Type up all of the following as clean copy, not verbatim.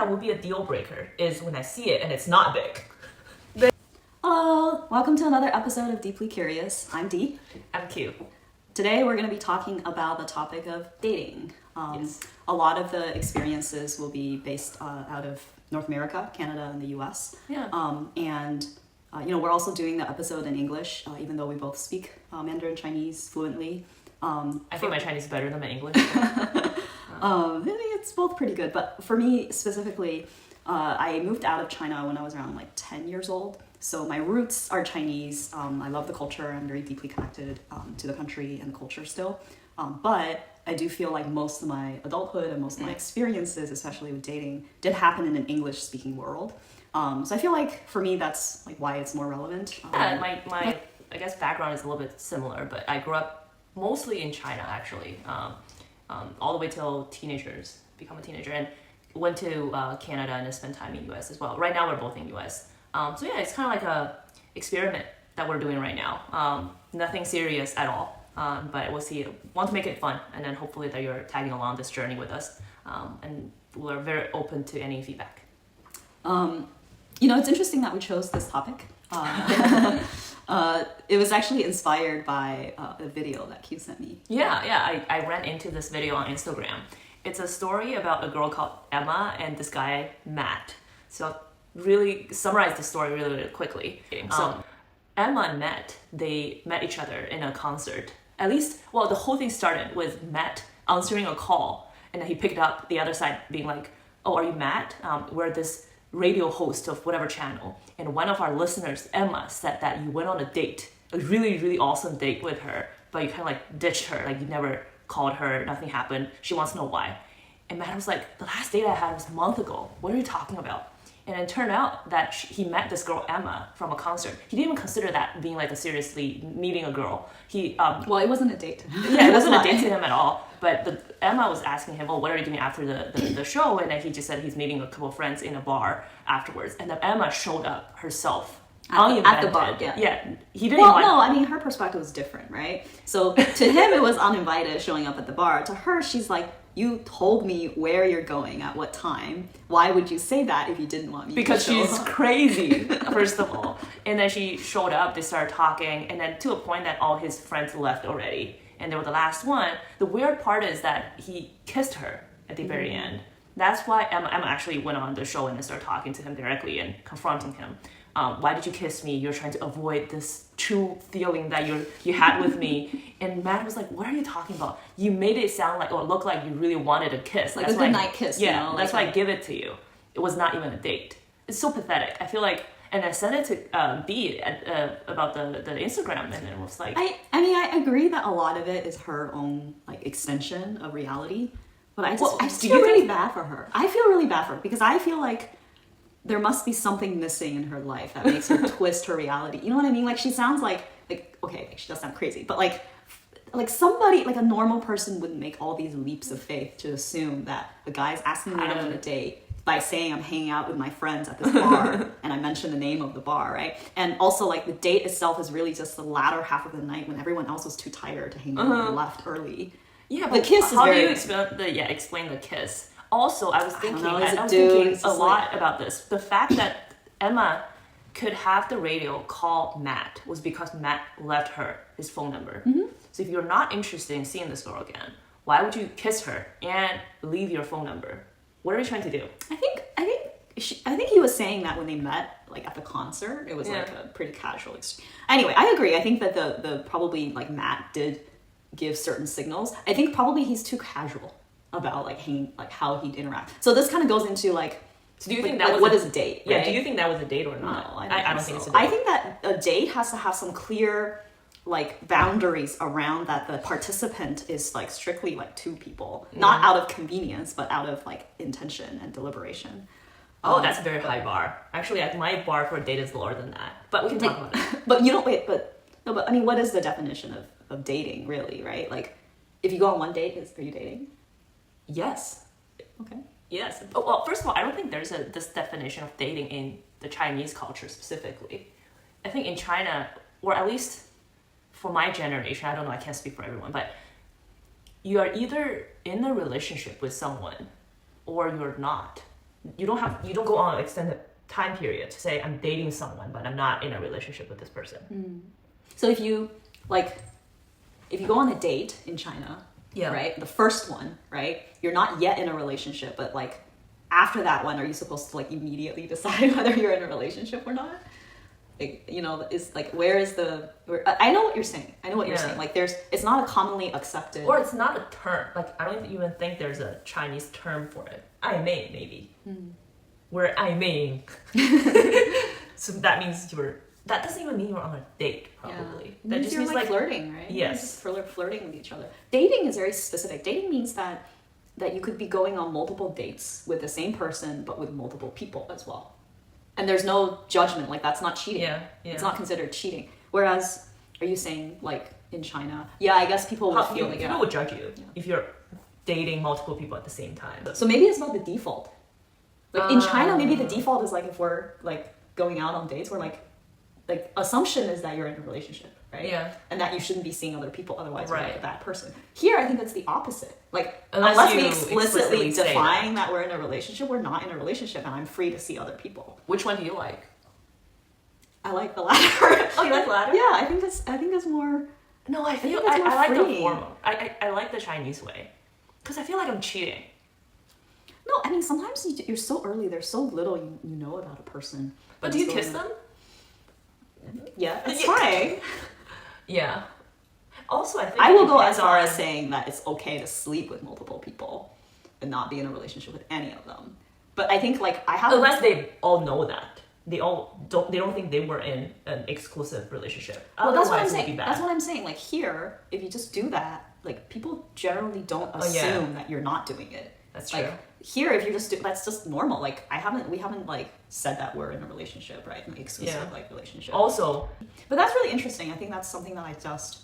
that would be a deal breaker is when I see it and it's not big. Hello, welcome to another episode of Deeply Curious. I'm Dee. I'm Q. Today we're going to be talking about the topic of dating. Yes. A lot of the experiences will be based out of North America, Canada, and the US. Yeah. We're also doing the episode in English, even though we both speak Mandarin Chinese fluently. I think my Chinese is better than my English. It's both pretty good, but for me specifically, I moved out of China when I was around 10 years old. So my roots are Chinese. I love the culture. I'm very deeply connected to the country and the culture still. But I do feel like most of my adulthood and most of my experiences, especially with dating, did happen in an English-speaking world. So I feel like for me, that's why it's more relevant. My I guess background is a little bit similar, but I grew up mostly in China actually, all the way till become a teenager, and went to Canada and then spent time in US as well. Right now we're both in US. So yeah, it's kind of like a experiment that we're doing right now. Nothing serious at all, but we'll see. Want to make it fun, and then hopefully that you're tagging along this journey with us. And we're very open to any feedback. It's interesting that we chose this topic. It was actually inspired by a video that Q sent me. Yeah. I ran into this video on Instagram. It's a story about a girl called Emma and this guy, Matt. So really summarize the story really quickly. So Emma and Matt, they met each other in a concert. At least, the whole thing started with Matt answering a call, and then he picked up the other side being like, "Oh, are you Matt? We're this radio host of whatever channel, and one of our listeners, Emma, said that you went on a date, a really, really awesome date with her, but you kind of ditched her, you never called her, nothing happened. She wants to know why." And Matt was like, "The last date I had was a month ago. What are you talking about?" And it turned out that he met this girl, Emma, from a concert. He didn't even consider that being a seriously meeting a girl. It wasn't a date to him. Yeah, it wasn't a date to him at all. But Emma was asking him, what are you doing after the show? And then he just said he's meeting a couple of friends in a bar afterwards. And then Emma showed up herself. At the bar, yeah. Yeah, he didn't her perspective was different, right? So to him, it was uninvited showing up at the bar. To her, she's like, "You told me where you're going at what time. Why would you say that if you didn't want me because to show she's up?" crazy, first of all. And then she showed up, they started talking, and then to a point that all his friends left already. And they were the last one. The weird part is that he kissed her at the very end. That's why Emma actually went on the show and then started talking to him directly and confronting him. "Why did you kiss me? You're trying to avoid this true feeling that you had with me." And Matt was like, "What are you talking about? You made it sound look like you really wanted a kiss. Like a good night kiss. Yeah, that's why I give it to you. It was not even a date." It's so pathetic. I feel like, and I sent it to B about the Instagram, and it was like... I agree that a lot of it is her own extension of reality, but I just feel really bad for her. I feel really bad for her because I feel like there must be something missing in her life that makes her twist her reality. You know what I mean? She sounds okay, she does sound crazy, but somebody, a normal person wouldn't make all these leaps of faith to assume that the guy's asking me out on a date by saying I'm hanging out with my friends at this bar, and I mentioned the name of the bar, right? And also, the date itself is really just the latter half of the night when everyone else was too tired to hang out and left early. Yeah, but the kiss how do you explain the kiss? Also, I was thinking a lot about this. The fact that Emma could have the radio call Matt was because Matt left her his phone number. Mm-hmm. So if you're not interested in seeing this girl again, why would you kiss her and leave your phone number? What are you trying to do? I think he was saying that when they met, at the concert, it was a pretty casual exchange. Anyway, I agree. I think that the probably Matt did give certain signals. I think probably he's too casual about how he'd interact. So this kind of goes into So do you think that was what is a date? Yeah. Right? Do you think that was a date or not? No, I don't think it's a date. I think that a date has to have some clear boundaries around that. The participant is strictly two people, not out of convenience, but out of intention and deliberation. Oh, that's a very high bar. Actually, my bar for a date is lower than that. But we can talk about it. But you don't wait. But what is the definition of dating really? Right? If you go on one date, are you dating? Yes. Okay. Yes. Well, first of all, I don't think there's this definition of dating in the Chinese culture specifically. I think in China, or at least for my generation, I don't know, I can't speak for everyone, but you are either in a relationship with someone or you're not. you don't go on an extended time period to say I'm dating someone, but I'm not in a relationship with this person. So if you go on a date in China, right, the first one, right, you're not yet in a relationship, but like after that one, are you supposed to like immediately decide whether you're in a relationship or not? Like, you know, is like I know what you're saying. I know what you're saying. Like it's not a commonly accepted, or it's not a term. Like I don't even think there's a Chinese term for it. 暧昧 maybe. We're 暧昧. So that means that doesn't even mean you're on a date, probably. That just means like flirting, right? Yes. Flirting with each other. Dating is very specific. Dating means that you could be going on multiple dates with the same person, but with multiple people as well. And there's no judgment, like that's not cheating. It's not considered cheating. Whereas, are you saying like in China? Yeah, I guess people would feel like people would judge you if you're dating multiple people at the same time. So maybe it's about the default. Like in China, maybe the default is like if we're like going out on dates, we're like assumption is that you're in a relationship, right? Yeah. And that you shouldn't be seeing other people, otherwise you're like a bad person. Here, I think it's the opposite. Like unless we explicitly define that we're in a relationship, we're not in a relationship, and I'm free to see other people. Which one do you like? I like the latter. Oh, you like the latter? Yeah, I think it's more. No, I like the former. I like the Chinese way, because I feel like I'm cheating. No, I mean sometimes you're so early. There's so little you know about a person. But do you kiss them? Yeah, it's fine. Yeah. Also, I think I will go as far as saying that it's okay to sleep with multiple people and not be in a relationship with any of them. But I think like unless they all know that. They don't think they were in an exclusive relationship. Well, that's what I'm saying. That's what I'm saying. Like here, if you just do that, like people generally don't assume that you're not doing it. That's true. Like here, if you're just that's just normal. Like we haven't like said that we're in a relationship, right? An exclusive like relationship. Also, but that's really interesting. I think that's something that I just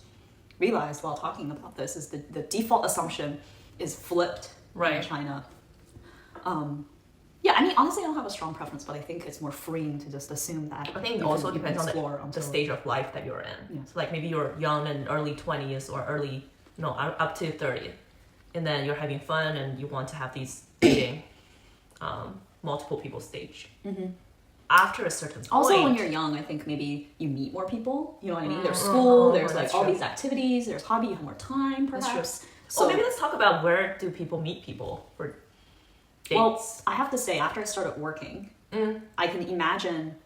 realized while talking about this is the default assumption is flipped in China. Yeah, I mean, honestly, I don't have a strong preference, but I think it's more freeing to just assume that. I think it also depends on the stage of life that you're in. Yeah. So like maybe you're young and early 20s or up to 30. And then you're having fun and you want to have these dating multiple people stage. Mm-hmm. After a certain point. Also, when you're young, I think maybe you meet more people. You know what I mean? There's school, there's like all these activities, there's hobby, you have more time, perhaps. That's true. So maybe let's talk about where do people meet people for dates? Well, I have to say, after I started working, I can imagine.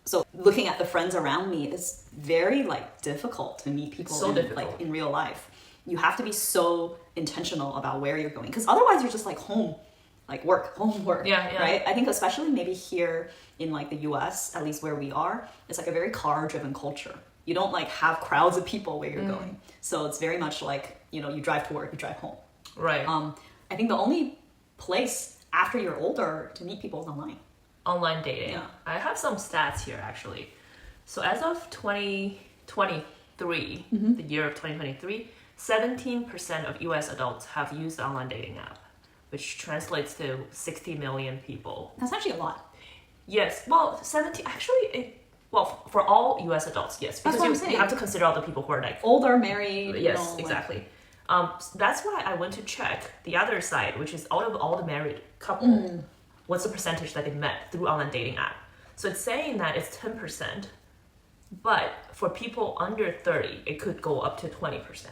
So looking at the friends around me, it's very like difficult to meet people like in real life. You have to be so intentional about where you're going, because otherwise you're just like home, like work, right? I think especially maybe here in like the US, at least where we are, it's like a very car-driven culture. You don't like have crowds of people where you're going, so it's very much like you drive to work, you drive home. Right. I think the only place after you're older to meet people is online. Online dating. Yeah. I have some stats here actually. So as of 2023, the year of 2023. 17% of US adults have used the online dating app, which translates to 60 million people. That's actually a lot. Yes. Well, 70, actually, for all US adults, yes. Because you have to consider all the people who are like older, married. Yes, exactly. That's why I went to check the other side, which is out of all the married couple, what's the percentage that they met through online dating app. So it's saying that it's 10%. But for people under 30, it could go up to 20%,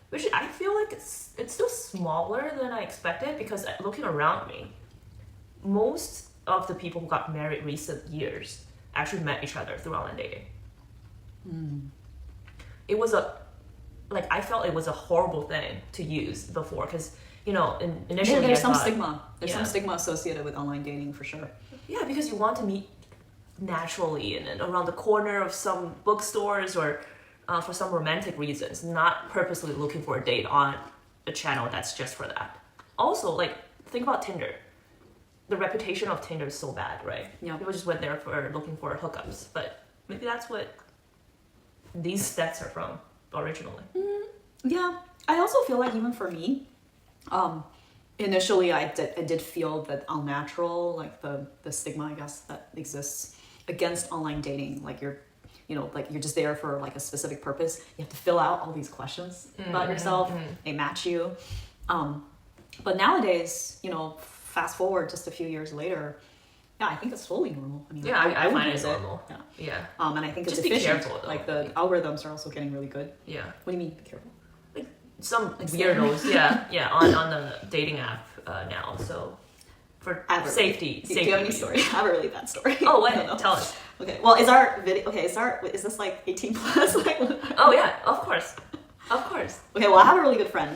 which I feel like it's still smaller than I expected, because looking around me, most of the people who got married recent years actually met each other through online dating. It was I felt it was a horrible thing to use before, because initially there's some stigma. There's some stigma associated with online dating for sure. Yeah, because you want to meet naturally and around the corner of some bookstores or for some romantic reasons, not purposely looking for a date on a channel that's just for that. Also, think about Tinder. The reputation of Tinder is so bad, right? Yeah. People just went there for looking for hookups, but maybe that's what these stats are from originally. Yeah, I also feel like even for me, initially I did feel that unnatural, like the stigma, I guess, that exists against online dating. Like you're just there for like a specific purpose. You have to fill out all these questions about yourself. They match you. But nowadays, fast forward just a few years later, yeah, I think it's totally normal. I mean, yeah, I would find use it normal. Yeah. And I think it's Just be efficient. careful, though. Like the algorithms are also getting really good. Yeah. What do you mean, be careful? Like some weirdos, yeah, on the dating app now. So for safety. Do you have any story? I have a really bad story. Oh, wait, tell us. Okay, well, is our video, is this like 18 plus? Like, oh yeah, of course. Okay, well, I have a really good friend.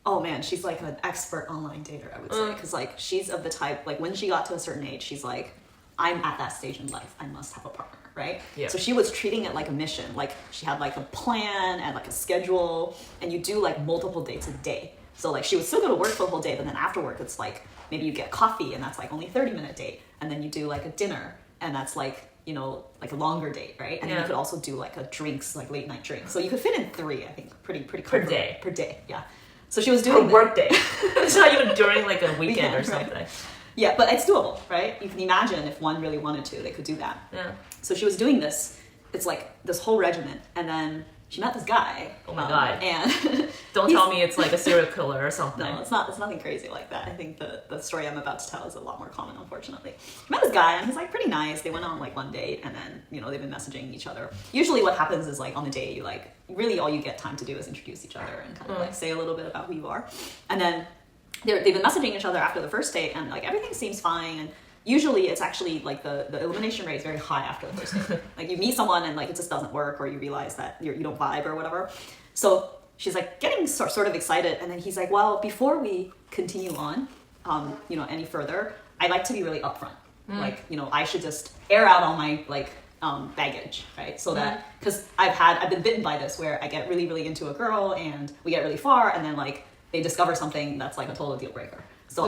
Oh man, she's like an expert online dater, I would say. Because like, she's of the type, like when she got to a certain age, she's like, I'm at that stage in life, I must have a partner, right? Yeah. So she was treating it like a mission. Like she had like a plan and like a schedule, and you do like multiple dates a day. So like she would still go to work for the whole day, but then after work, it's like, maybe you get coffee and that's like only 30-minute date. And then you do like a dinner and that's like, you know, like a longer date, right? And then you could also do like a drinks, like late night drinks. So you could fit in 3, I think, pretty per day. Per day, yeah. So she was doing a work day. It's not even during like a weekend or something. Right. Yeah, but it's doable, right? You can imagine if one really wanted to, they could do that. Yeah. So she was doing this. It's like this whole regimen, and then she met this guy. Oh my god! And don't tell me it's like a serial killer or something. No, it's not. It's nothing crazy like that. I think the story I'm about to tell is a lot more common, unfortunately. She met this guy, and he's like pretty nice. They went on like one date, and then they've been messaging each other. Usually, what happens is like on the date, you like really all you get time to do is introduce each other and kind of like say a little bit about who you are, and then they've been messaging each other after the first date, and like everything seems fine. And usually it's actually like the elimination rate is very high after the first date. Like you meet someone and like it just doesn't work, or you realize that you don't vibe or whatever. So she's like getting sort of excited, and then he's like, well, before we continue on, any further, I like to be really upfront. Like, I should just air out all my like baggage, right? So that, because I've been bitten by this where I get really, really into a girl and we get really far, and then like they discover something that's like a total deal breaker. So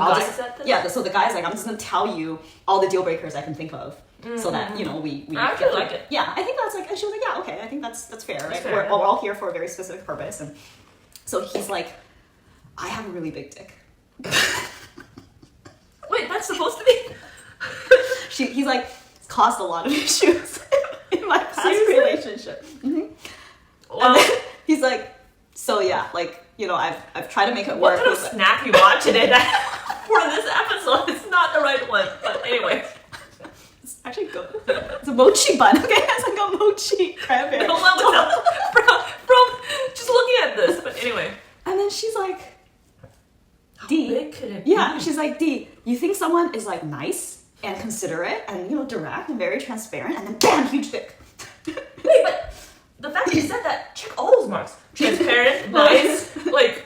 so the guy's like, I'm just gonna tell you all the deal breakers I can think of, so that we I actually like it. Yeah, I think that's like, and she was like, yeah, okay, I think that's fair, right? Fair. We're all here for a very specific purpose. And so he's like, I have a really big dick. Wait, that's supposed to be? He's like, it's caused a lot of issues in my past relationship. Mm-hmm. Well, and then he's like, so yeah, like, I've tried to make it work. What kind of snack you watching it for this episode? It's not the right one, but anyway. It's actually good. It's a mochi bun, okay? It's like a mochi cranberry. From just looking at this, but anyway. And then she's like, How D. big could it be? Yeah, she's like, D, you think someone is like nice and considerate and, direct and very transparent, and then bam, huge dick. Wait, but the fact that you said that, check all those marks. Transparent, nice, like,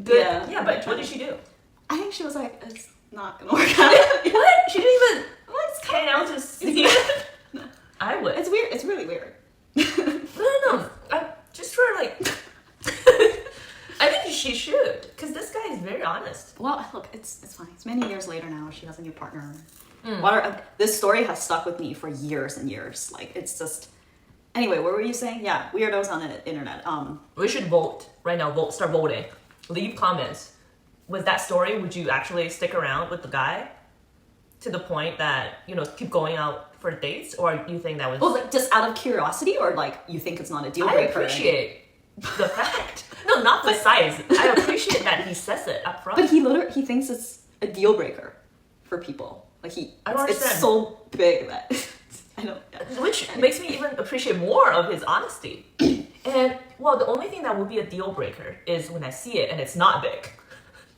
good. Yeah, but what did she do? I think she was like, it's not gonna work out. What? She didn't even hang out to see it? No. I would. It's weird. It's really weird. No. Just for like, I think she should, because this guy is very honest. Well, look, it's fine. It's many years later now. She has a new partner. This story has stuck with me for years and years. Like, it's just... Anyway, what were you saying? Yeah, weirdos on the internet. We should vote right now. Start voting. Leave comments. With that story, would you actually stick around with the guy to the point that, keep going out for dates? Or you think that was... Well, like, just out of curiosity, or like, you think it's not a deal breaker? I appreciate the fact. No, not the size. I appreciate that he says it up front. But he thinks it's a deal breaker for people. Like, I don't understand. It's so big that... I don't... Which makes me even appreciate more of his honesty. And, well, the only thing that would be a deal breaker is when I see it and it's not big.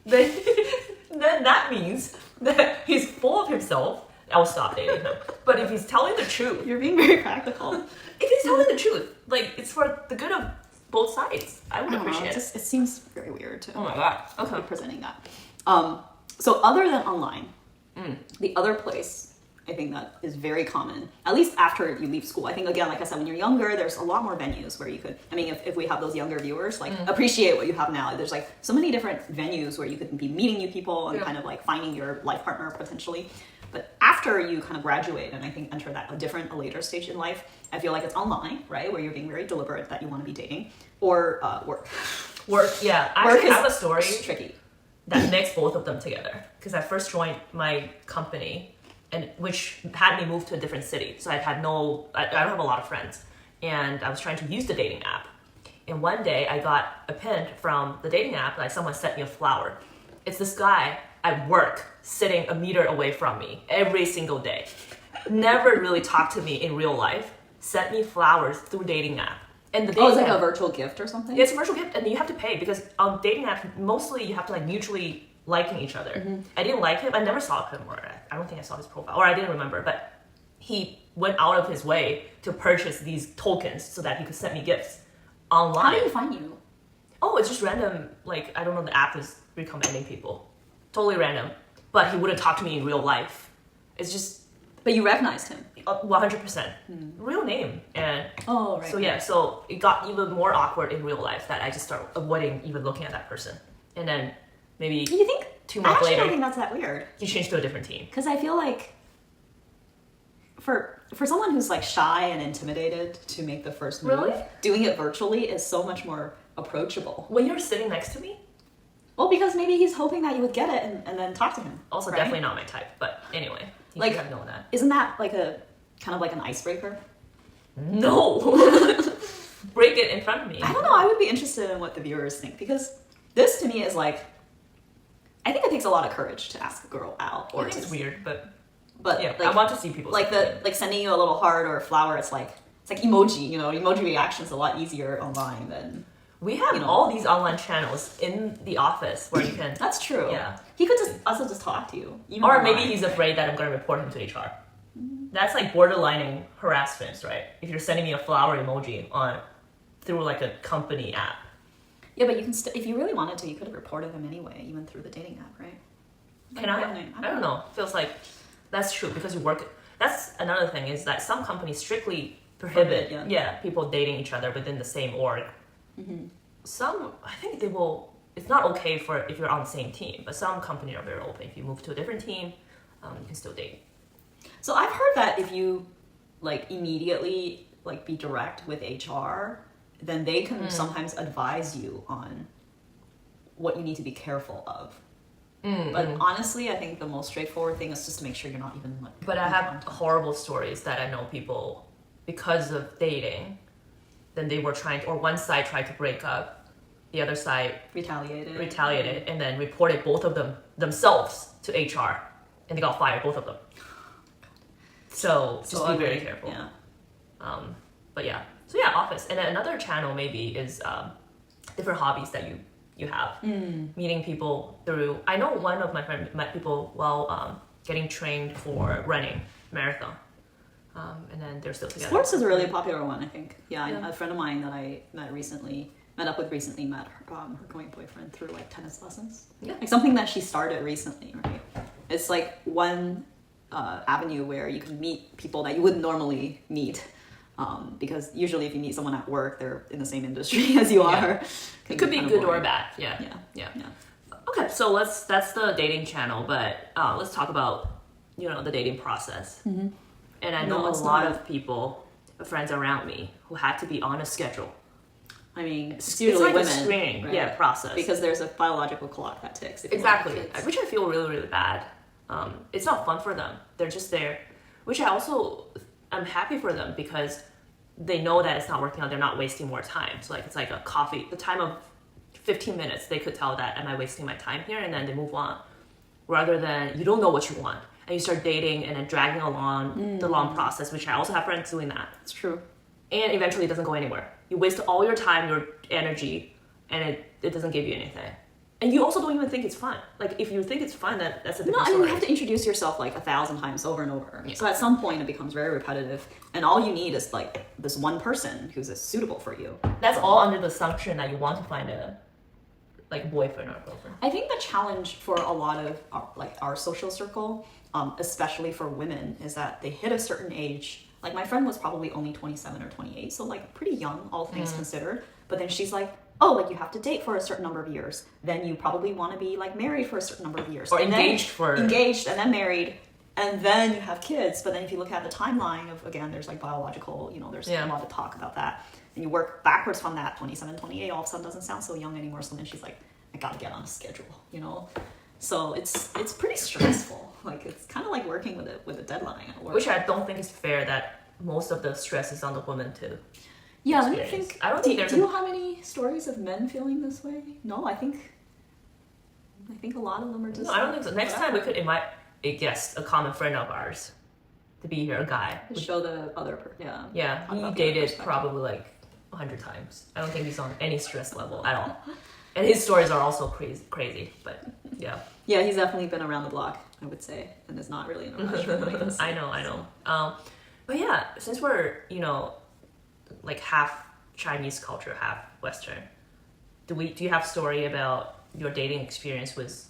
Then that means that he's full of himself. I'll stop dating him. But if he's telling the truth... You're being very practical. If he's telling the truth, like, it's for the good of both sides. I would appreciate it. It seems very weird to... Oh my god. Okay. Be presenting that. So other than online, the other place... I think that is very common, at least after you leave school. I think, again, like I said, when you're younger, there's a lot more venues where you could, if we have those younger viewers, like, appreciate what you have now. There's, like, so many different venues where you could be meeting new people and kind of, like, finding your life partner, potentially. But after you kind of graduate and I think enter a later stage in life, I feel like it's online, right, where you're being very deliberate that you want to be dating, or work. Work, yeah. I actually have a story tricky that mixed both of them together. Because I first joined my company, and which had me move to a different city. So I don't have a lot of friends. And I was trying to use the dating app. And one day I got a pin from the dating app, like someone sent me a flower. It's this guy at work, sitting a meter away from me every single day. Never really talked to me in real life. Sent me flowers through dating app. And the dating it's like app, a virtual gift or something? It's a virtual gift, and you have to pay because on dating apps, mostly you have to like mutually liking each other. Mm-hmm. I didn't like him. I never saw him, or I don't think I saw his profile, or I didn't remember. But he went out of his way to purchase these tokens so that he could send me gifts online. How did he find you? Oh, it's just random. Like, I don't know, the app is recommending people. Totally random. But he wouldn't talk to me in real life. It's just... But you recognized him? 100%. Real name. And right. So yeah, so it got even more awkward in real life that I just started avoiding even looking at that person. And then maybe you think 2 months later... I don't think that's that weird. You changed to a different team. Because I feel like for someone who's like shy and intimidated to make the first move, really? Doing it virtually is so much more approachable. When you're sitting next to me? Well, because maybe he's hoping that you would get it and then talk to him. Also, right? Definitely not my type, but anyway, you like, should have known that. Isn't that like a kind of like an icebreaker? No. Break it in front of me. I don't know. I would be interested in what the viewers think, because this to me is like, I think it takes a lot of courage to ask a girl out. Or it's weird, but yeah, like, I want to see people like sending you a little heart or a flower. It's like emoji. You know, emoji reactions a lot easier online than. We have all these online channels in the office where you can... That's true. Yeah. He could also just talk to you. Or maybe he's afraid that I'm going to report him to HR. That's like borderlining harassment, right? If you're sending me a flower emoji through like a company app. Yeah, but you can if you really wanted to, you could have reported him anyway, even through the dating app, right? Can I? I don't know. Feels like that's true because you work... That's another thing, is that some companies strictly prohibit people dating each other within the same org. Mm-hmm. Some, I think they will, it's not okay for if you're on the same team, but some companies are very open. If you move to a different team, you can still date. So I've heard that if you like immediately like be direct with HR, then they can sometimes advise you on what you need to be careful of. But honestly, I think the most straightforward thing is just to make sure you're not even like... But I have horrible stories that I know people, because of dating, then they were trying to, or one side tried to break up, the other side retaliated, and then reported both of them themselves to HR, and they got fired, both of them. So just be very careful. Yeah. But yeah, so yeah, office, and then another channel maybe is different hobbies that you have, meeting people through. I know one of my friends met people while getting trained for running marathon. And then they're still together. Sports is a really popular one, I think. Yeah. A friend of mine that I met up with recently, met her going boyfriend through like tennis lessons. Yeah. Like something that she started recently, right? It's like one avenue where you can meet people that you wouldn't normally meet. Because usually if you meet someone at work, they're in the same industry as you are. It could be good or bad. Yeah. Okay, so that's the dating channel, but let's talk about, the dating process. Mm-hmm. And I know a lot of people, friends around me, who had to be on a schedule. I mean, it's usually like women, a screening process. Because there's a biological clock that ticks. Exactly, which I feel really, really bad. It's not fun for them. They're just there, which I'm happy for them because they know that it's not working out. They're not wasting more time. So like it's like a coffee, the time of 15 minutes, they could tell that, am I wasting my time here? And then they move on. Rather than you don't know what you want. And you start dating and then dragging along the long process, which I also have friends doing that. It's true. And eventually it doesn't go anywhere. You waste all your time, your energy, and it doesn't give you anything. And you also don't even think it's fun. Like, if you think it's fun, that's a different story. You have to introduce yourself like 1,000 times over and over. Yeah. So at some point it becomes very repetitive. And all you need is like this one person who's suitable for you. That's all under the assumption that you want to find a boyfriend or girlfriend. I think the challenge for a lot of our social circle, especially for women, is that they hit a certain age. Like my friend was probably only 27 or 28, so like pretty young, all things considered. But then she's like, oh, like you have to date for a certain number of years. Then you probably want to be like married for a certain number of years. Or engaged and then married. And then you have kids. But then if you look at the timeline of, again, there's like biological, there's a lot of talk about that. And you work backwards from that, 27, 28, all of a sudden doesn't sound so young anymore. So then she's like, I gotta get on a schedule, So it's pretty stressful. Like it's kind of like working with a deadline at work. Which I don't think is fair that most of the stress is on the woman too. Yeah, let me think. I don't think do you have any stories of men feeling this way? No, I think I think a lot of them are just. No, I don't think so. Next time we could invite a guest, a common friend of ours, to be here, a guy. To show the other person. Yeah. Yeah, Talk he about the other dated perspective. probably like 100 times. I don't think he's on any stress level at all. And his stories are also crazy. But yeah. Yeah, he's definitely been around the block, I would say, and is not really in a rush. I know. But yeah, since we're, like half Chinese culture, half Western, do you have a story about your dating experience with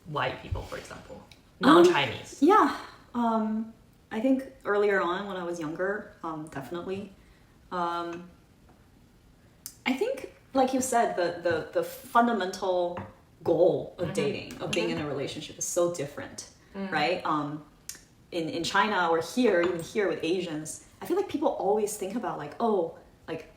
white people, for example? Non-Chinese. Yeah. I think earlier on when I was younger, definitely. I think, like you said, the fundamental goal of dating, of being in a relationship is so different, right? In China or here, even here with Asians, I feel like people always think about like, oh, like,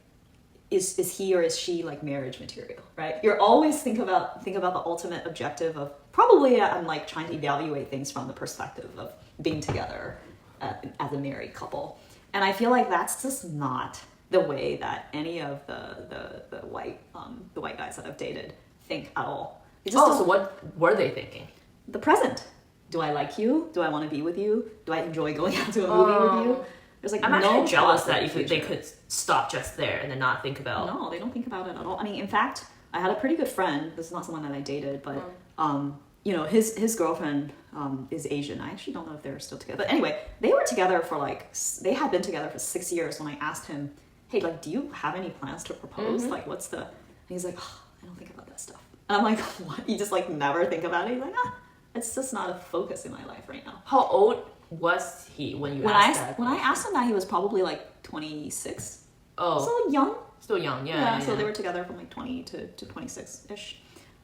is he or is she like marriage material, right? You're always think about the ultimate objective of probably I'm like trying to evaluate things from the perspective of being together as a married couple, and I feel like that's just not the way that any of the white guys that I've dated think at all. So what were they thinking? The present. Do I like you? Do I want to be with you? Do I enjoy going out to a movie with you? There's like I'm no actually jealous thought that for if the they future. could stop just there and then not think about. No, they don't think about it at all. I mean, in fact, I had a pretty good friend. This is not someone that I dated, but his girlfriend is Asian. I actually don't know if they're still together. But anyway, they were together for they had been together for 6 years. When I asked him, hey, like, do you have any plans to propose? Like, what's the? And he's like, oh, I don't think about that stuff. And I'm like, what? You just like never think about it? He's like, it's just not a focus in my life right now. How old was he when you asked that? When I asked him that, he was probably like 26. Oh, So young. still young, yeah. So they were together from like 20 to 26-ish.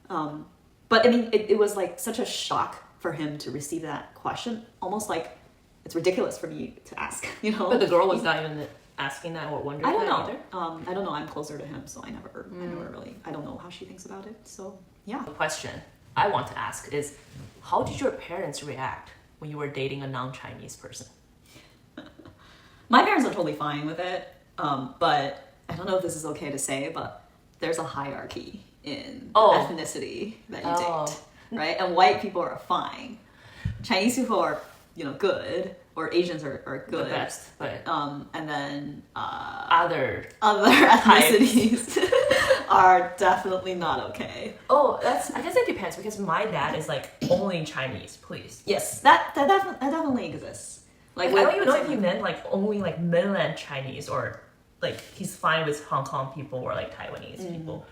But I mean, it was like such a shock for him to receive that question. Almost like it's ridiculous for me to ask, But the girl was not even asking that or wondering I don't that know. either? I don't know. I'm closer to him, so I never really, I don't know how she thinks about it. So yeah. The question I want to ask is, how did your parents react when you were dating a non-Chinese person? My parents are totally fine with it, but I don't know if this is okay to say, but there's a hierarchy in ethnicity that you date, right? And white people are fine. Chinese people are, good, or Asians are good. The best, but and then other ethnicities are definitely not okay. I guess it depends because my dad is like only Chinese, please. Yes, that definitely exists. Like I don't even know if he meant like only like mainland Chinese or like he's fine with Hong Kong people or like Taiwanese people.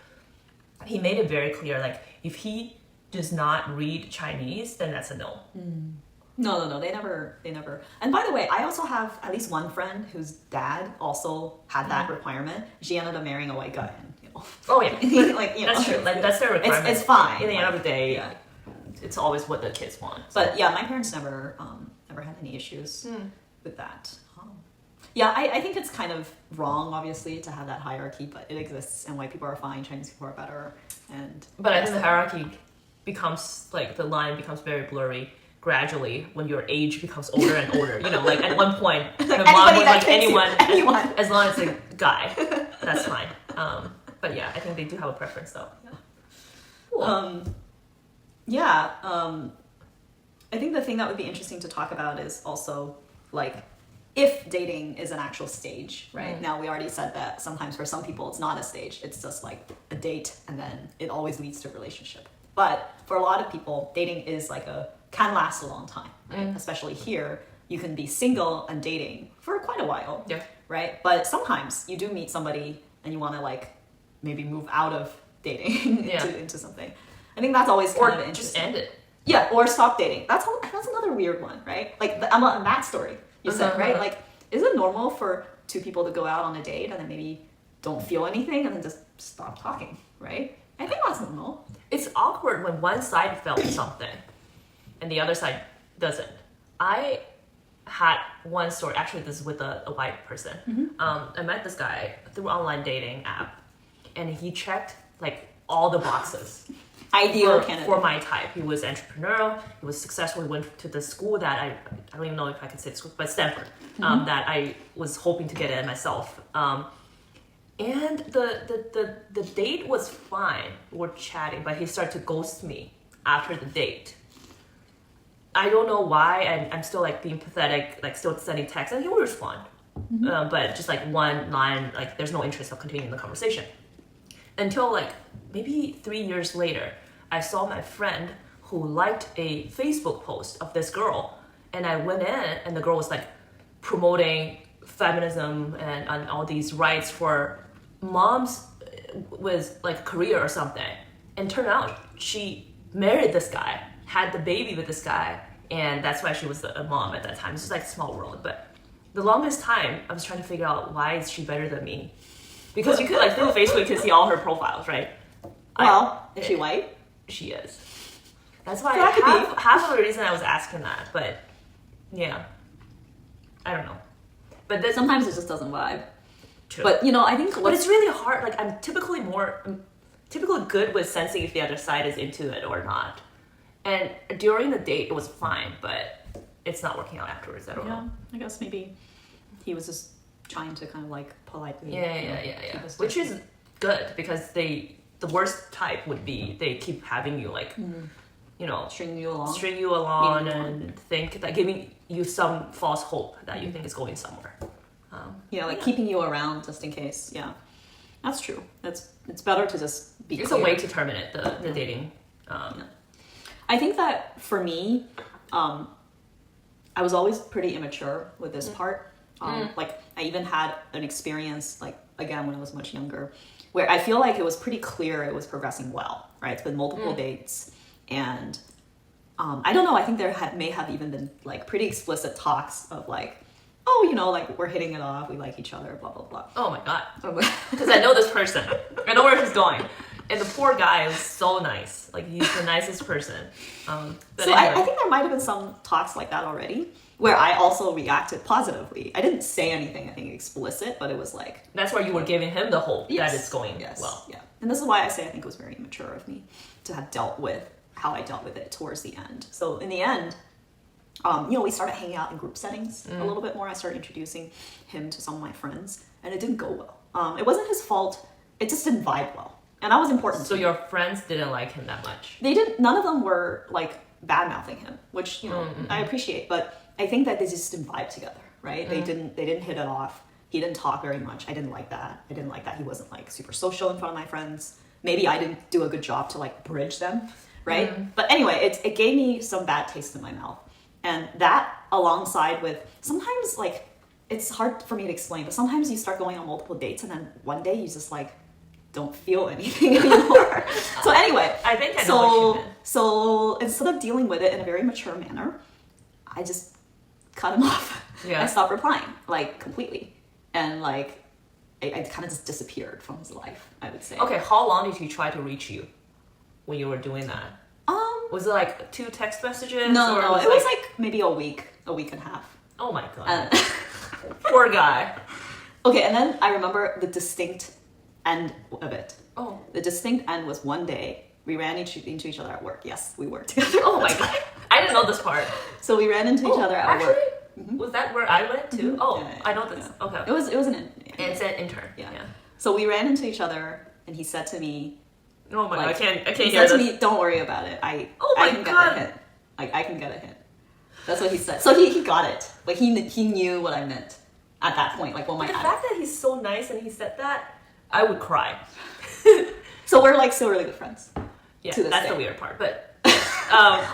He made it very clear like if he does not read Chinese, then that's a no. No, they never. And by the way, I also have at least one friend whose dad also had that requirement. She ended up marrying a white guy. And, Oh yeah, that's true. Like that's their requirement. It's fine. In the end of the day, yeah. It's always what the kids want. So. But yeah, my parents never had any issues with that. Yeah, I think it's kind of wrong, obviously, to have that hierarchy, but it exists, and white people are fine, Chinese people are better, But I think the hierarchy becomes like the line becomes very blurry gradually when your age becomes older and older. Like at one point, my mom was like anyone, as long as it's a guy, that's fine. But yeah, I think they do have a preference though. Cool. I think the thing that would be interesting to talk about is also like if dating is an actual stage, right? Now we already said that sometimes for some people it's not a stage, it's just like a date and then it always leads to a relationship. But for a lot of people, dating is like can last a long time, right? Especially here, you can be single and dating for quite a while, right? But sometimes you do meet somebody and you want to like maybe move out of dating into something. I think that's always kind of interesting. Just end it. Yeah, or stop dating. That's another weird one, right? Like on that story you said, right? Like, is it normal for two people to go out on a date and then maybe don't feel anything and then just stop talking, right? I think that's normal. It's awkward when one side felt something and the other side doesn't. I had one story, actually this is with a white person. I met this guy through online dating app and he checked like all the boxes. Ideal candidate. For my type. He was entrepreneurial, he was successful, he went to the school that I don't even know if I can say the school, but Stanford, that I was hoping to get in myself. And the date was fine, we were chatting, but he started to ghost me after the date. I don't know why, and I'm still like being pathetic, like still sending texts, and he will respond. But just like one line, like there's no interest of continuing the conversation. Until like maybe 3 years later, I saw my friend who liked a Facebook post of this girl, and I went in, and the girl was like promoting feminism and all these rights for moms with like career or something. And turned out she married this guy, had the baby with this guy, and that's why she was a mom at that time. It's just like a small world. But the longest time, I was trying to figure out why is she better than me? Because you could like through Facebook, you can see all her profiles, right? Well, is she white? She is. That's why half of the reason I was asking that. But yeah, I don't know. But sometimes it just doesn't vibe. True. But you know, I think but it's really hard. Like I'm typically good with sensing if the other side is into it or not. And during the date, it was fine, but it's not working out afterwards. I don't know. I guess maybe he was just trying to kind of like politely. Yeah. Which is good because the worst type would be they keep having you like, you know, string you along and think that giving you some false hope that you think is going somewhere. Keeping you around just in case. Yeah, that's true. It's better to just be. It's clear. A way to terminate the dating. I think that for me, I was always pretty immature with this part. Like I even had an experience, like again when I was much younger, where I feel like it was pretty clear it was progressing well. Right, it's been multiple dates, and I don't know. I think there may have even been like pretty explicit talks of like, oh, you know, like we're hitting it off, we like each other, blah blah blah. Oh my god, because I know this person, I know where he's going. And the poor guy was so nice. Like, he's the nicest person. So anyway. I think there might have been some talks like that already, where I also reacted positively. I didn't say anything, I think, explicit, but it was like... That's where you were giving him the hope that it's going well. Yeah. And this is why I say I think it was very immature of me to have dealt with how I dealt with it towards the end. So in the end, we started hanging out in group settings a little bit more. I started introducing him to some of my friends, and it didn't go well. It wasn't his fault. It just didn't vibe well. And that was important. So your friends didn't like him that much? They didn't. None of them were like bad-mouthing him, which, you know, I appreciate. But I think that they just didn't vibe together, right? They didn't hit it off. He didn't talk very much. I didn't like that. He wasn't like super social in front of my friends. Maybe I didn't do a good job to like bridge them, right? But anyway, it gave me some bad taste in my mouth. And that alongside with sometimes like, it's hard for me to explain, but sometimes you start going on multiple dates and then one day you just like, don't feel anything anymore. So anyway, I think I know what you meant. So instead of dealing with it in a very mature manner, I just cut him off. Yeah. I stopped replying, like completely, and like I kind of just disappeared from his life, I would say. Okay, how long did he try to reach you when you were doing that? Was it like 2 text messages? No, it was like maybe a week and a half. Oh my god, poor guy. Okay, and then I remember the distinct end of it. Oh. The distinct end was one day we ran into each other at work. Yes, we worked together. Oh my god. I didn't know this part. So we ran into each other at work. Was that where I went too? Oh, yeah. I know this. Okay. It was It's an intern. Yeah. So we ran into each other and he said to me, oh my god, I can't hear this. He said to me, don't worry about it. I can get a hint. I can get a hint. That's what he said. So he got it. Like he knew what I meant at that point. Like when the fact that he's so nice and he said that, I would cry. So we're like still really good friends. Yeah, that's the weird part. But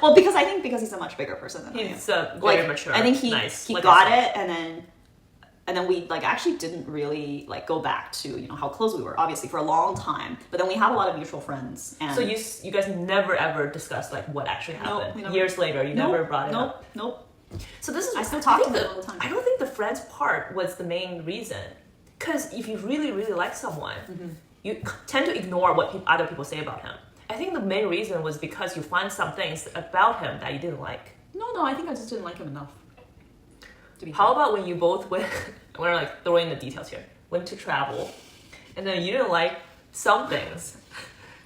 well, because he's a much bigger person than I am. He's very mature. I think he like got it, and then we like actually didn't really like go back to, you know, how close we were, obviously, for a long time. But then we had a lot of mutual friends. And so you guys never ever discussed like what actually happened? Years later, you never brought it up? Nope. So this is I still talk to them all the time. I don't think the friends part was the main reason. Because if you really, really like someone, you tend to ignore what other people say about him. I think the main reason was because you find some things about him that you didn't like. No, I think I just didn't like him enough. How about when you both went, we're like throwing the details here, went to travel, and then you didn't like some things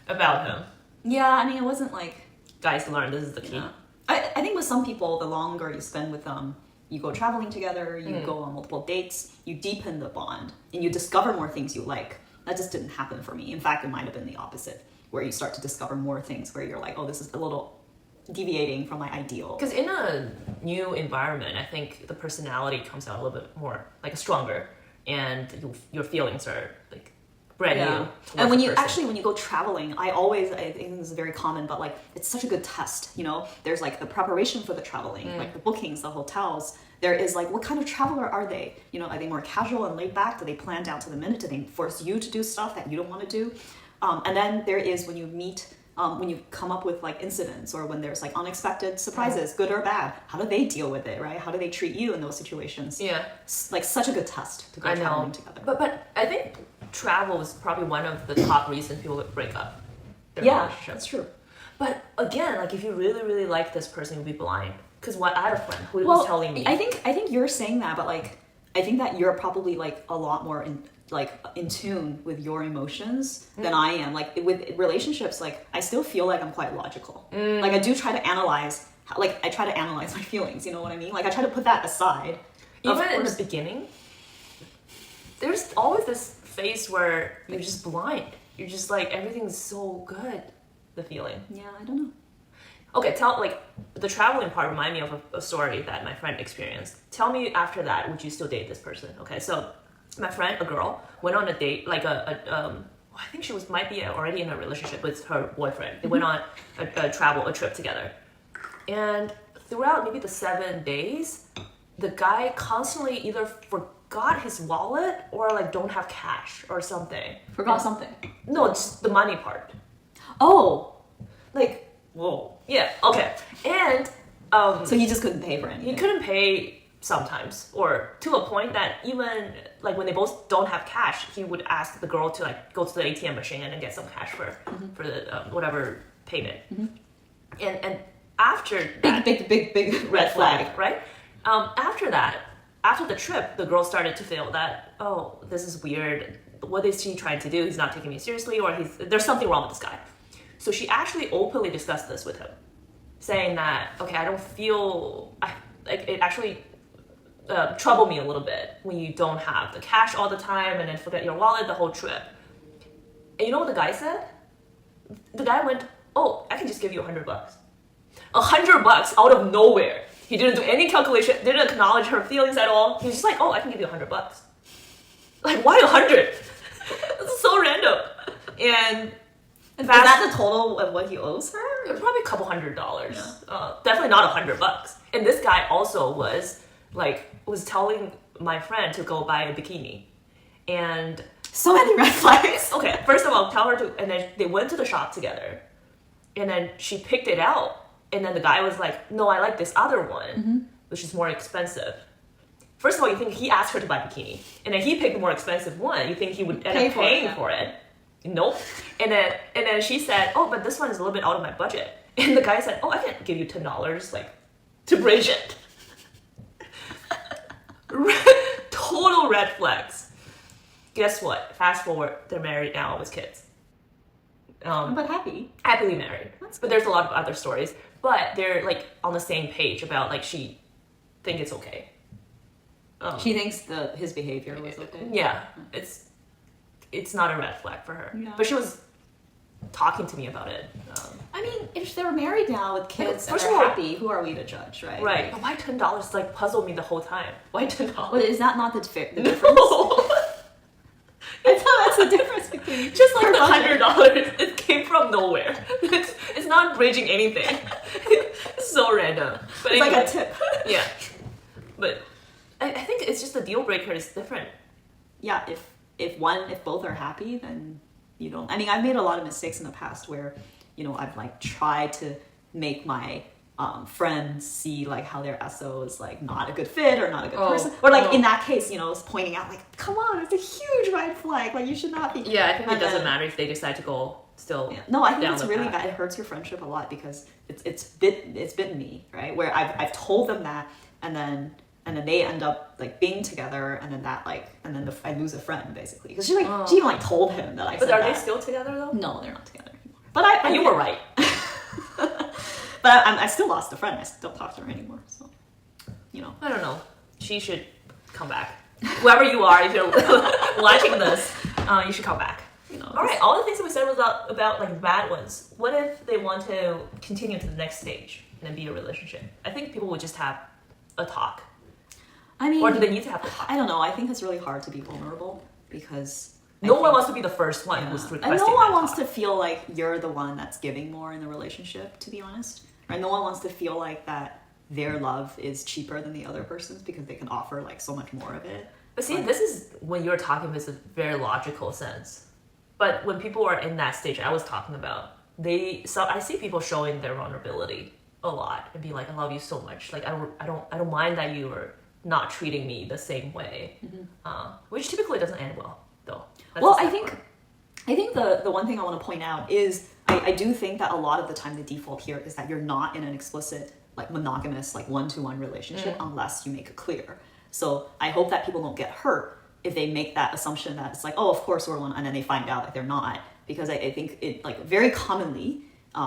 about him? Yeah, I mean, it wasn't like... Guys, learn, this is the key. Yeah. I think with some people, the longer you spend with them, you go traveling together, you go on multiple dates, you deepen the bond, and you discover more things you like. That just didn't happen for me. In fact, it might have been the opposite, where you start to discover more things where you're like, oh, this is a little deviating from my ideal. Because in a new environment, I think the personality comes out a little bit more like stronger, and your feelings are like brand new. And when you go traveling, I think this is very common, but like it's such a good test. You know, there's like the preparation for the traveling, like the bookings, the hotels. There is like, what kind of traveler are they? You know, are they more casual and laid back? Do they plan down to the minute? Do they force you to do stuff that you don't want to do? And then there is when you meet, when you come up with like incidents, or when there's like unexpected surprises, good or bad. How do they deal with it, right? How do they treat you in those situations? Yeah. Like such a good test to go traveling together. But I think travel is probably one of the top reasons people would break up their Yeah, relationship. that's true. But again, like if you really, really like this person, you'll be blind. Because I had a friend who was telling me. I think you're saying that, but like I think that you're probably like a lot more in tune with your emotions than I am. Like with relationships, like I still feel like I'm quite logical. Like I do try to analyze. Like I try to analyze my feelings. You know what I mean? Like I try to put that aside. Even in the beginning, there's always this phase where you're just blind. You're just like everything's so good. The feeling. Yeah, I don't know. Okay, the traveling part reminded me of a story that my friend experienced. Tell me after that, would you still date this person? Okay, so my friend, a girl, went on a date, like I think she might be already in a relationship with her boyfriend. They went on a trip together. And throughout maybe the 7 days, the guy constantly either forgot his wallet or like don't have cash or something. Forgot something? No, it's the money part. Oh! Like, whoa. Yeah, okay. And so he just couldn't pay for anything. He couldn't pay sometimes, or to a point that even like when they both don't have cash, he would ask the girl to like go to the ATM machine and get some cash for the whatever payment. And after that, big red flag, right? After the trip, the girl started to feel that, oh, this is weird. What is he trying to do? He's not taking me seriously, or there's something wrong with this guy. So she actually openly discussed this with him, saying that, okay, I don't feel, it actually troubled me a little bit when you don't have the cash all the time and then forget your wallet the whole trip. And you know what the guy said? The guy went, oh, I can just give you $100. $100 out of nowhere. He didn't do any calculation, didn't acknowledge her feelings at all. He was just like, oh, I can give you $100. Like, why 100? This is so random. And is that the total of what he owes her? Probably a couple $100. Yeah. Definitely not $100. And this guy also was telling my friend to go buy a bikini. And so many red flags. Okay, first of all, tell her to, and then they went to the shop together. And then she picked it out. And then the guy was like, no, I like this other one, which is more expensive. First of all, you think he asked her to buy a bikini. And then he picked the more expensive one. You think he would end up paying for it. Nope. And then she said, oh, but this one is a little bit out of my budget. And the guy said, oh, I can give you $10 like to bridge it. Total red flags. Guess what? Fast forward, they're married now with kids. But happily married. But there's a lot of other stories. But they're like on the same page about like she thinks it's okay. She thinks his behavior was okay. Yeah, it's not a red flag for her. Yeah. But she was talking to me about it. I mean, if they're married now with kids and they're happy, who are we to judge, right? Right. But why $10 like puzzled me the whole time? Why $10? Well, is that not the difference? No. I thought that's the difference between just like the $100. It came from nowhere. It's not bridging anything. It's so random. But it's anyway, like a tip. Yeah. But I think it's just the deal breaker is different. Yeah, if both are happy, then you don't. I mean, I've made a lot of mistakes in the past where, you know, I've like tried to make my friends see like how their SO is like not a good fit or not a good person, or like in that case, you know, it's pointing out like, come on, it's a huge red flag. Like you should not be. Yeah, I think it doesn't matter if they decide to go still. Yeah. No, I think it's really bad. It hurts your friendship a lot because it's bitten me, right? Where I've told them that, and then they end up like being together, and then I lose a friend basically because she even like told him that I. But are they still together though? No, they're not together anymore. But you were right. But I still lost a friend. I still talk to her anymore. So, you know. I don't know. She should come back. Whoever you are, if you're watching this, you should come back. You know. All right. All the things that we said was about like bad ones. What if they want to continue to the next stage? and then be a relationship? I think people would just have a talk. I mean, or do they need to have a talk? I don't know. I think it's really hard to be vulnerable because no one wants to be the first one who's requesting and no one that wants talk. to feel like you're the one that's giving more in the relationship, to be honest. Right? No one wants to feel like that their love is cheaper than the other person's because they can offer like so much more of it. But see, this is when you're talking this in a very logical sense. But when people are in that stage I was talking about, I see people showing their vulnerability a lot and being like, I love you so much. Like I don't mind that you are not treating me the same way, which typically doesn't end well, though. Well, I think the one thing I want to point out is I do think that a lot of the time the default here is that you're not in an explicit like monogamous like one-to-one relationship unless you make it clear. So I hope that people don't get hurt if they make that assumption that it's like, oh, of course we're one, and then they find out that they're not, because I think it like very commonly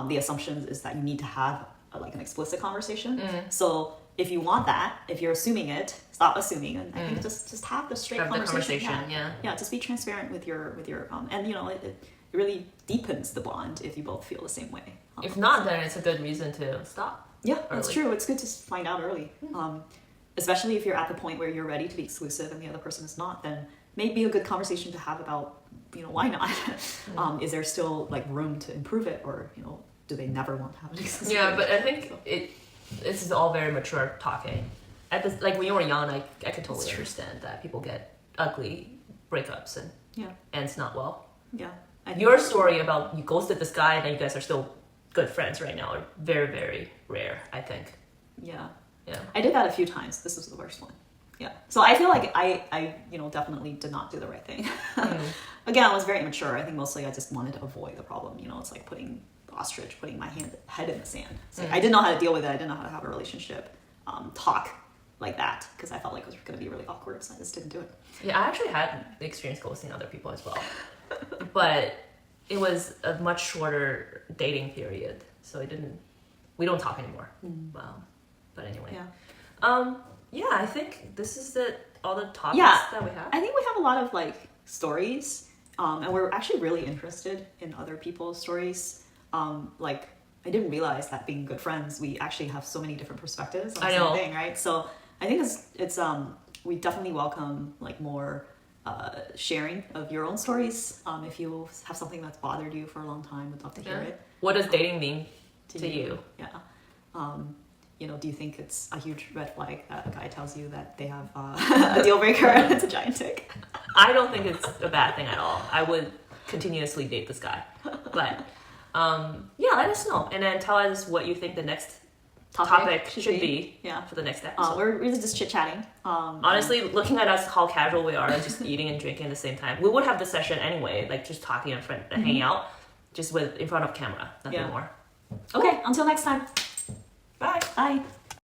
the assumption is that you need to have like an explicit conversation. So if you want that, if you're assuming it, stop assuming, and I think just have the straight conversation. Yeah, just be transparent with your and you know it really deepens the bond if you both feel the same way. If not, then it's a good reason to stop. Yeah, that's true. It's good to find out early. Especially if you're at the point where you're ready to be exclusive and the other person is not, then maybe a good conversation to have about, you know, why not? Is there still like room to improve it, or, you know, do they never want to have an exclusive? Yeah, but I think this is all very mature talking. Like when you were young, I could totally understand that people get ugly breakups and ends not well. Yeah. Your story about you ghosted this guy and then you guys are still good friends right now are very, very rare, I think. Yeah. Yeah. I did that a few times. This was the worst one. Yeah. So I feel like I you know, definitely did not do the right thing. Again, I was very immature. I think mostly I just wanted to avoid the problem. You know, it's like putting my head in the sand. So I didn't know how to deal with it. I didn't know how to have a relationship talk like that, because I felt like it was going to be really awkward, so I just didn't do it. Yeah, I actually had the experience ghosting other people as well. But it was a much shorter dating period, so we don't talk anymore. But anyway. Yeah, I think this is all the topics that we have. I think we have a lot of like stories, and we're actually really interested in other people's stories. Like I didn't realize that being good friends, we actually have so many different perspectives on the same thing, right? So I think it's we definitely welcome like more sharing of your own stories. If you have something that's bothered you for a long time, we'd love to hear it. What does dating mean to you? Yeah. You know, do you think it's a huge red flag that a guy tells you that they have a deal breaker and it's a giant dick? I don't think it's a bad thing at all. I would continuously date this guy. But yeah, let us know. And then tell us what you think the next topic should be for the next episode. We're really just chit-chatting. Honestly, looking at us, how casual we are, just eating and drinking at the same time. We would have this session anyway, like just talking and hanging out, just in front of camera, nothing more. Okay, until next time. Bye. Bye.